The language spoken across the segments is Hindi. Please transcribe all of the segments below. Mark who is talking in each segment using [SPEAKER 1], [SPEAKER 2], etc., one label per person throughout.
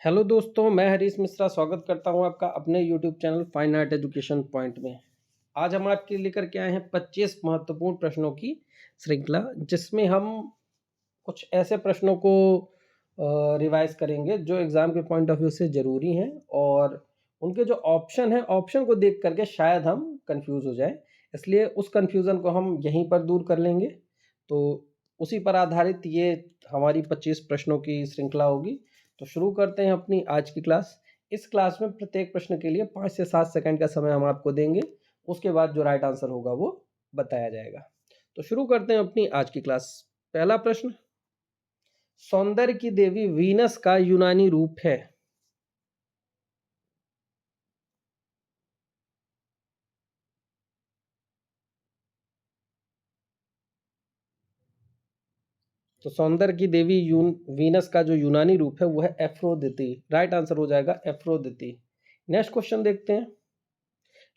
[SPEAKER 1] हेलो दोस्तों, मैं हरीश मिश्रा स्वागत करता हूं आपका अपने YouTube channel fine art education point में। आज हम आपके लिए लेकर के आए हैं 25 महत्वपूर्ण प्रश्नों की श्रृंखला, जिसमें हम कुछ ऐसे प्रश्नों को रिवाइज करेंगे जो एग्ज़ाम के पॉइंट ऑफ व्यू से ज़रूरी हैं और उनके जो ऑप्शन हैं, ऑप्शन को देख करके शायद हम कंफ्यूज हो जाएं, इसलिए उस कंफ्यूजन को हम यहीं पर दूर कर लेंगे। तो उसी पर आधारित ये हमारी 25 प्रश्नों की श्रृंखला होगी। तो शुरू करते हैं अपनी आज की क्लास। इस क्लास में प्रत्येक प्रश्न के लिए 5 से 7 सेकंड का समय हम आपको देंगे। उसके बाद जो राइट आंसर होगा वो बताया जाएगा। तो शुरू करते हैं अपनी आज की क्लास। पहला प्रश्न, सौंदर्य की देवी वीनस का यूनानी रूप है? तो सौंदर्य की देवी वीनस का जो यूनानी रूप है वो है एफ्रोदिति। राइट आंसर हो जाएगा एफ्रोदिति। नेक्स्ट क्वेश्चन देखते हैं।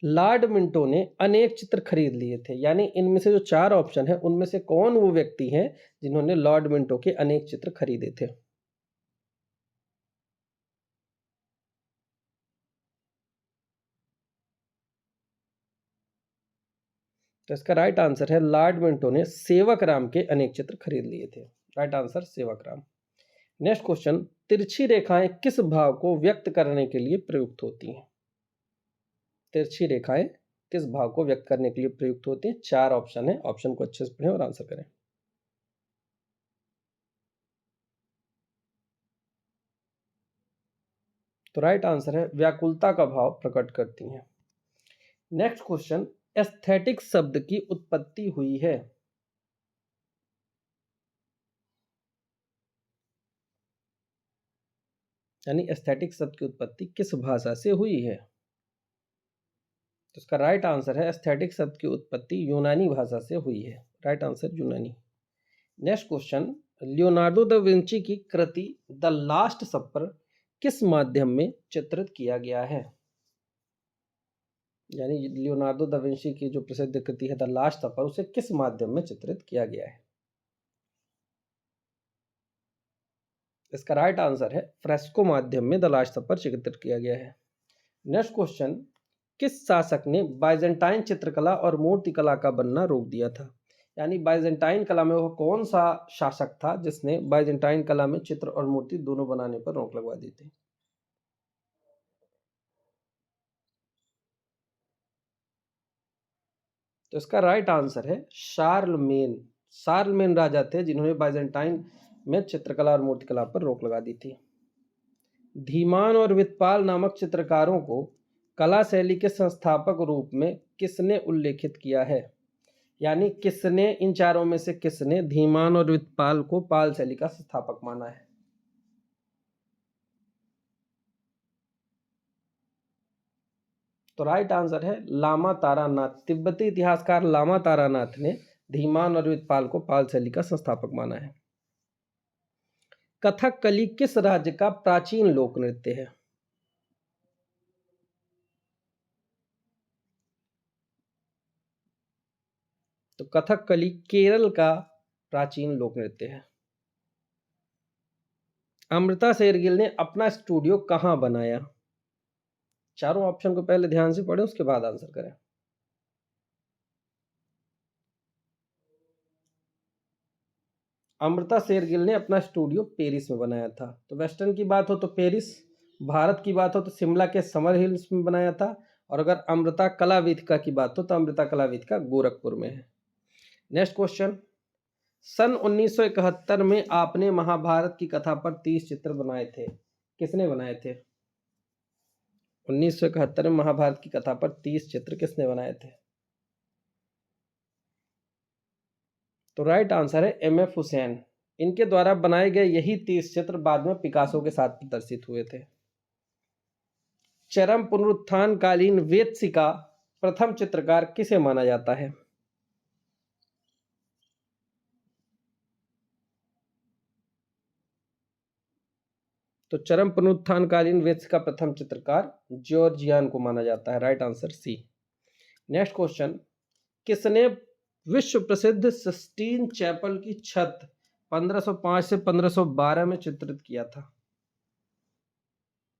[SPEAKER 1] लॉर्ड मिंटो ने अनेक चित्र खरीद लिए थे, यानी इनमें से जो 4 ऑप्शन है उनमें से कौन वो व्यक्ति हैं जिन्होंने लॉर्ड मिंटो के अनेक चित्र खरीदे थे? तो इसका राइट आंसर है लॉर्ड मिंटो ने सेवक राम के अनेक चित्र खरीद लिए थे। राइट आंसर सेवक राम। नेक्स्ट क्वेश्चन, तिरछी रेखाएं किस भाव को व्यक्त करने के लिए प्रयुक्त होती हैं? तिरछी रेखाएं किस भाव को व्यक्त करने के लिए प्रयुक्त होती हैं? 4 ऑप्शन है, ऑप्शन को अच्छे से पढ़ें और आंसर करें। तो राइट आंसर है व्याकुलता का भाव प्रकट करती हैं। नेक्स्ट क्वेश्चन, एस्थेटिक शब्द की उत्पत्ति हुई है? यानी एस्थेटिक शब्द की उत्पत्ति किस भाषा से हुई है? तो इसका राइट आंसर है एस्थेटिक शब्द की उत्पत्ति यूनानी भाषा से हुई है। राइट आंसर यूनानी। Next question, Leonardo da Vinci की कृति द लास्ट सपर किस माध्यम में चित्रित किया गया है? यानी लियोनार्डो दा विंची की जो प्रसिद्ध कृति है द लास्ट सपर, उसे किस माध्यम में चित्रित किया गया है? इसका राइट आंसर है फ्रेस्को माध्यम में द लास्ट सपर चित्रित किया गया है। नेक्स्ट क्वेश्चन, किस शासक ने बाइजेंटाइन चित्रकला और मूर्तिकला का बनना रोक दिया था? यानी बाइजेंटाइन कला में वो कौन सा शासक था जिसने बाइजेंटाइन कला में चित्र और मूर्ति दोनों बनाने पर रोक लगवा दी थी? तो इसका राइट आंसर है शार्लमेन। शार्लमेन राजा थे जिन्होंने बाइजेंटाइन में चित्रकला और मूर्तिकला पर रोक लगा दी थी। धीमान और वितपाल नामक चित्रकारों को कला शैली के संस्थापक रूप में किसने उल्लेखित किया है? यानी किसने, इन चारों में से किसने धीमान और वितपाल को पाल शैली का संस्थापक माना है? तो राइट आंसर है लामा तारानाथ। तिब्बती इतिहासकार लामा तारानाथ ने धीमान और वितपाल को पाल शैली का संस्थापक माना है। कथकली किस राज्य का प्राचीन लोक नृत्य है? तो कथकली केरल का प्राचीन लोक नृत्य है। अमृता शेरगिल ने अपना स्टूडियो कहां बनाया? चारों ऑप्शन को पहले ध्यान से पढ़ें, उसके बाद आंसर करें। अमृता शेरगिल ने अपना स्टूडियो पेरिस में बनाया था। तो वेस्टर्न की बात हो तो पेरिस, भारत की बात हो तो शिमला के समर हिल्स में बनाया था, और अगर अमृता कला वेदिका की बात हो तो अमृता कला वेदिका गोरखपुर में है। नेक्स्ट क्वेश्चन, सन 1971 में आपने महाभारत की कथा पर 30 चित्र बनाए थे, किसने बनाए थे? 1971 में महाभारत की कथा पर 30 चित्र किसने बनाए थे? तो राइट आंसर है एम.एफ. हुसैन। इनके द्वारा बनाए गए यही 30 चित्र बाद में पिकासो के साथ प्रदर्शित हुए थे। चरम पुनरुत्थान कालीन वेत्सी का प्रथम चित्रकार किसे माना जाता है? तो चरम पुनरुत्थान कालीन वेत्सी का प्रथम चित्रकार जॉर्जियान को माना जाता है। Right answer C. Next question, किसने विश्व प्रसिद्ध सिस्टीन चैपल की छत 1505 से 1512 में चित्रित किया था?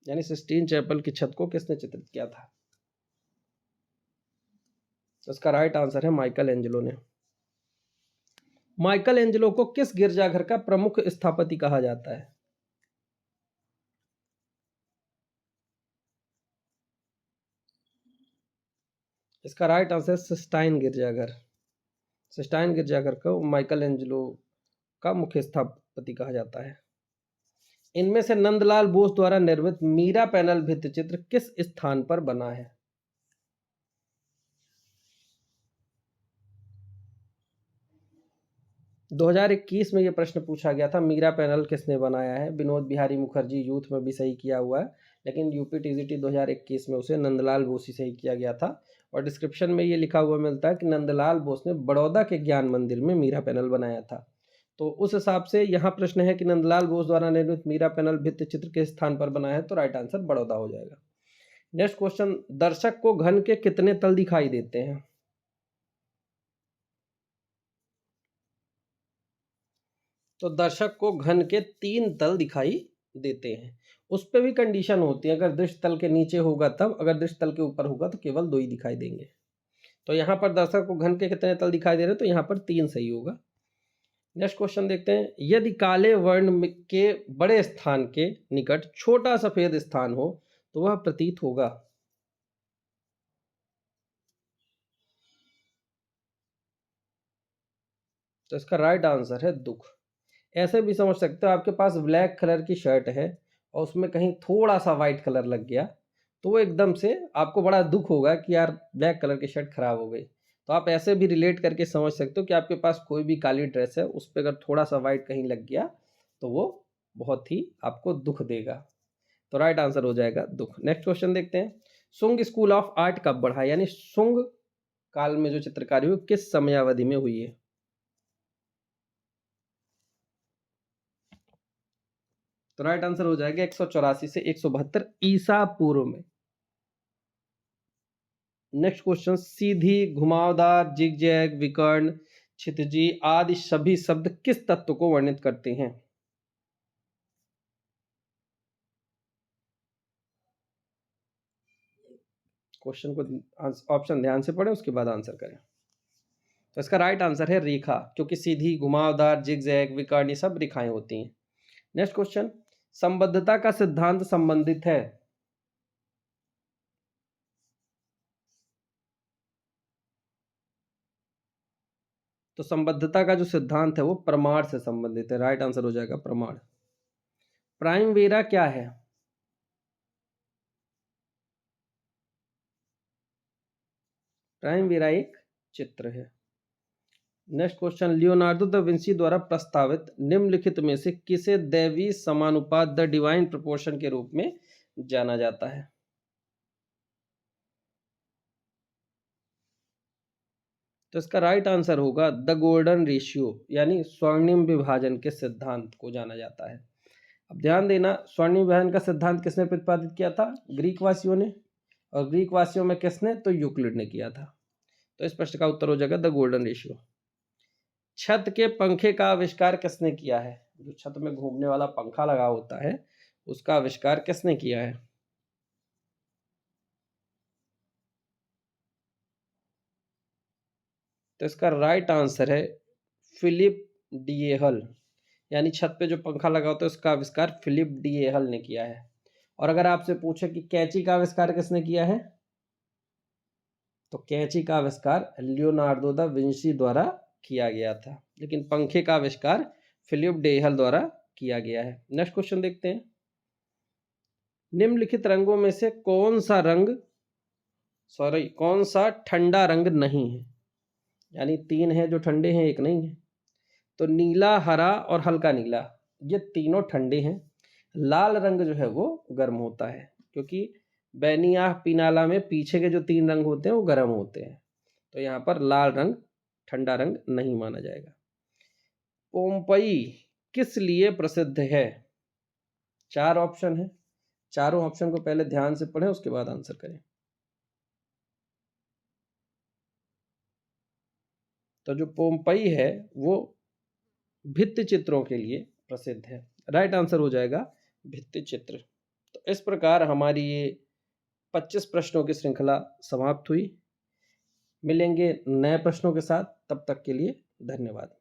[SPEAKER 1] यानी सिस्टीन चैपल की छत को किसने चित्रित किया था? तो इसका राइट आंसर है माइकल एंजेलो ने। माइकल एंजेलो को किस गिरजाघर का प्रमुख स्थापति कहा जाता है? इसका राइट आंसर सिस्टाइन गिरजाघर। सिस्टाइन गिरजाघर को माइकल एंजेलो का मुख्य स्थापति कहा जाता है। इनमें से नंदलाल बोस द्वारा निर्मित मीरा पैनल भित्ति चित्र किस स्थान पर बना है? दो 2021 में यह प्रश्न पूछा गया था, मीरा पैनल किसने बनाया है? विनोद बिहारी मुखर्जी यूथ में भी सही किया हुआ है, लेकिन यूपी टीजीटी 2021 में उसे नंदलाल बोस ही सही किया गया था। और डिस्क्रिप्शन में ये लिखा हुआ मिलता है कि नंदलाल बोस ने बड़ौदा के ज्ञान मंदिर में मीरा पैनल बनाया था। तो उस हिसाब से यहाँ प्रश्न है कि नंदलाल बोस द्वारा निर्मित मीरा पैनल भित्ति चित्र किस स्थान पर बना है, तो राइट आंसर बड़ौदा हो जाएगा। नेक्स्ट क्वेश्चन, दर्शक को घन के कितने तल दिखाई देते हैं? तो दर्शक को घन के 3 तल दिखाई देते हैं। उस पर भी कंडीशन होती है, अगर दृश्य तल के नीचे होगा तब, अगर दृश्य तल के ऊपर होगा तो केवल 2 ही दिखाई देंगे। तो यहाँ पर दर्शक को घन के कितने तल दिखाई दे रहे हैं, तो यहाँ पर 3 सही होगा। नेक्स्ट क्वेश्चन देखते हैं, यदि काले वर्ण के बड़े स्थान के निकट छोटा सफेद स्थान हो तो वह प्रतीत होगा। तो इसका राइट आंसर है दुख। ऐसे भी समझ सकते हो, आपके पास ब्लैक कलर की शर्ट है और उसमें कहीं थोड़ा सा वाइट कलर लग गया तो वो एकदम से आपको बड़ा दुख होगा कि यार ब्लैक कलर की शर्ट खराब हो गई। तो आप ऐसे भी रिलेट करके समझ सकते हो कि आपके पास कोई भी काली ड्रेस है, उस पर अगर थोड़ा सा वाइट कहीं लग गया तो वो बहुत ही आपको दुख देगा। तो राइट आंसर हो जाएगा दुख। नेक्स्ट क्वेश्चन देखते हैं, शुंग स्कूल ऑफ आर्ट कब बढ़ा, यानी शुंग काल में जो चित्रकारी हुई किस समयावधि में हुई है? तो राइट आंसर हो जाएगा 184 से 172 ईसा पूर्व में। नेक्स्ट क्वेश्चन, सीधी, घुमावदार, जिगजैग, विकर्ण, क्षितिजी आदि सभी शब्द किस तत्व को वर्णित करते हैं? क्वेश्चन को ऑप्शन ध्यान से पढ़ें, उसके बाद आंसर करें। तो इसका राइट आंसर है रेखा, क्योंकि सीधी, घुमावदार, जिगजैग, विकर्ण ये सब रेखाएं होती हैं। नेक्स्ट क्वेश्चन, संबद्धता का सिद्धांत संबंधित है? तो संबद्धता का जो सिद्धांत है वो प्रमाण से संबंधित है। राइट आंसर हो जाएगा प्रमाण। प्राइम वेरा क्या है? प्राइम वेरा एक चित्र है। Next question, Leonardo da Vinci द्वारा प्रस्तावित निम्नलिखित में से किसे दैवी समानुपात द डिवाइन प्रोपोर्शन के रूप में जाना जाता है? तो इसका राइट आंसर होगा द गोल्डन रेशियो, यानी स्वर्णिम विभाजन के सिद्धांत को जाना जाता है। अब ध्यान देना, स्वर्णिम विभाजन का सिद्धांत किसने प्रतिपादित किया था? ग्रीक वासियों ने। और ग्रीक वासियों में किसने? तो यूक्लिड ने किया था। तो इस प्रश्न का उत्तर हो जाएगा द गोल्डन रेशियो। छत के पंखे का आविष्कार किसने किया है? जो छत में घूमने वाला पंखा लगा होता है उसका आविष्कार किसने किया है? तो इसका राइट आंसर है फिलिप डीएहल, यानी छत पे जो पंखा लगा होता है उसका आविष्कार फिलिप डीएहल ने किया है। और अगर आपसे पूछे कि कैंची का आविष्कार किसने किया है, तो कैंची का आविष्कार लियोनार्डो दा विंसी द्वारा किया गया था, लेकिन पंखे का आविष्कार फिलिप डीएहल द्वारा किया गया है। नेक्स्ट क्वेश्चन देखते हैं, निम्नलिखित रंगों में से कौन सा ठंडा रंग नहीं है? यानी 3 है जो ठंडे हैं, एक नहीं है। तो नीला, हरा और हल्का नीला ये तीनों ठंडे हैं। लाल रंग जो है वो गर्म होता है, क्योंकि बैनिया पीनाला में पीछे के जो 3 रंग होते हैं वो गर्म होते हैं। तो यहाँ पर लाल रंग ठंडा रंग नहीं माना जाएगा। पोम्पई किस लिए प्रसिद्ध है? 4 ऑप्शन है, चारों ऑप्शन को पहले ध्यान से पढ़ें उसके बाद आंसर करें। तो जो पोम्पई है वो भित्ति चित्रों के लिए प्रसिद्ध है। राइट आंसर हो जाएगा भित्ति चित्र। तो इस प्रकार हमारी ये 25 प्रश्नों की श्रृंखला समाप्त हुई। मिलेंगे नए प्रश्नों के साथ, तब तक के लिए धन्यवाद।